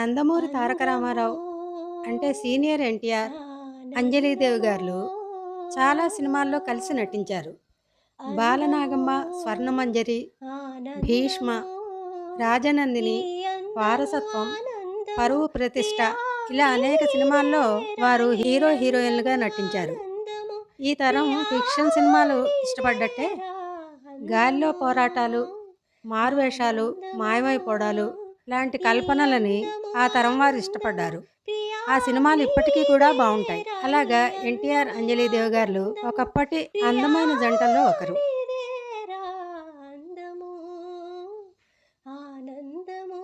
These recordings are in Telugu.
నందమూరి తారక రామారావు అందమో అంటే సీనియర్ ఎన్టీఆర్, అంజలీదేవి ఆనందమో గారు చాలా సినిమాల్లో కలిసి నటించారు. అందమో బాలనాగమ్మ, స్వర్ణమంజరి, భీష్మ, ఆనందమో ఈ రాజనందిని, అందము వారసత్వం, ఆనందము పరువు ప్రతిష్ట ఇలా ప్రియా అనేక సినిమాల్లో వారు హీరో, హీరోయిన్లుగా నీవేరా నటించారు. ఆనందము ఈ తరం ప్రియా ఫిక్షన్ సినిమాలు ఇష్టపడ్డట్టే నీవేరా గాలిలో అందము పోరాటాలు, మారువేషాలు, ఆనందము మాయమైపోవడాలు లాంటి ఈ కల్పనలని అందము ఆ తరం వారు ఆనందము ఇష్టపడ్డారు. ప్రియా ఆ సినిమాలు ఇప్పటికీ కూడా బావుంటాయి. నీవేరా అలాగా ఎన్టీఆర్, అంజలీదేవి గారు ఆనందము ఒకప్పటి ప్రియా అందమైన జంటల్లో ఒకరు. నీవేరా అందము ఆనందము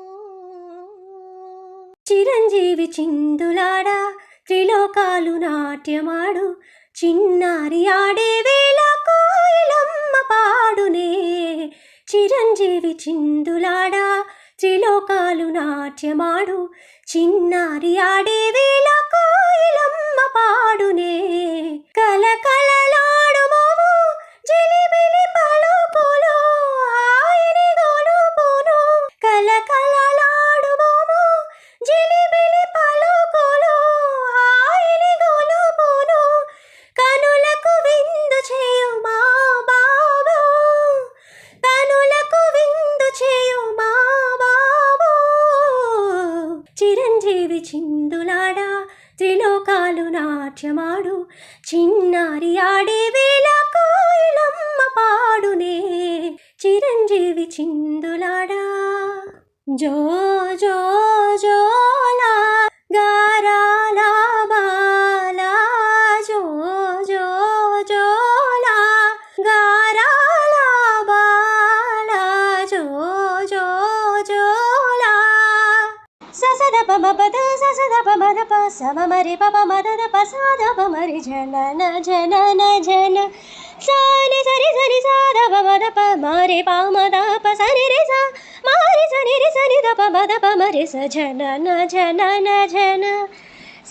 చిరంజీవి చిందులాడా త్రిలోకాలు నాట్యమాడు చిన్నారి ఆడే వేళ కోయిలమ్మ పాడునే చిరంజీవి చిందులాడా త్రిలోకాలు నాట్యమాడు చిన్నారి ఆడే వేళ కోయిలమ్మ పాడునే కలకలలాడు మోము జిలిబిలి పలుకులు హాయిని గొలుపును కలకలలాడు మోము జిలిబిలి పలుకులు హాయిని గొలుపును కనులకు విందు చేయు మా బాబు కనులకు విందు చేయు మా బాబు చిరంజీవి చిందులాడా త్రిలోకాలు నాట్యమాడు చిన్నారి ఆడే వేళ కోయిలమ్మ పాడునే చిరంజీవి చిందులాడా జో జో జోలా గారాల బాలా జో జో జోలా గారాల బాలా జో జో జోలా ససద పమపద ససద పమద ప సమమరి పప మదద పసాద పమరి జనన జనన జన సాని సరి సరి సాద పమద ప మారి పామద ప సరి రి స మారి సని రి సని ద పమద ప మరి స జనన జనన జన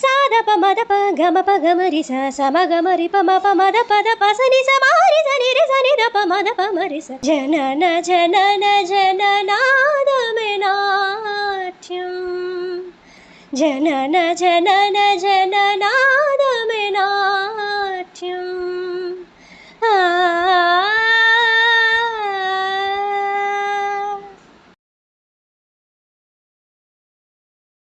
సాద పమద ప గమ ప గమరి స సమ గమరి పమ పమద పద ప సని స మారి సని రి సని ద పమద ప మరి స జనన జనన జననాదమే నాట్యం జనన జనన జననాదమే నాట్యం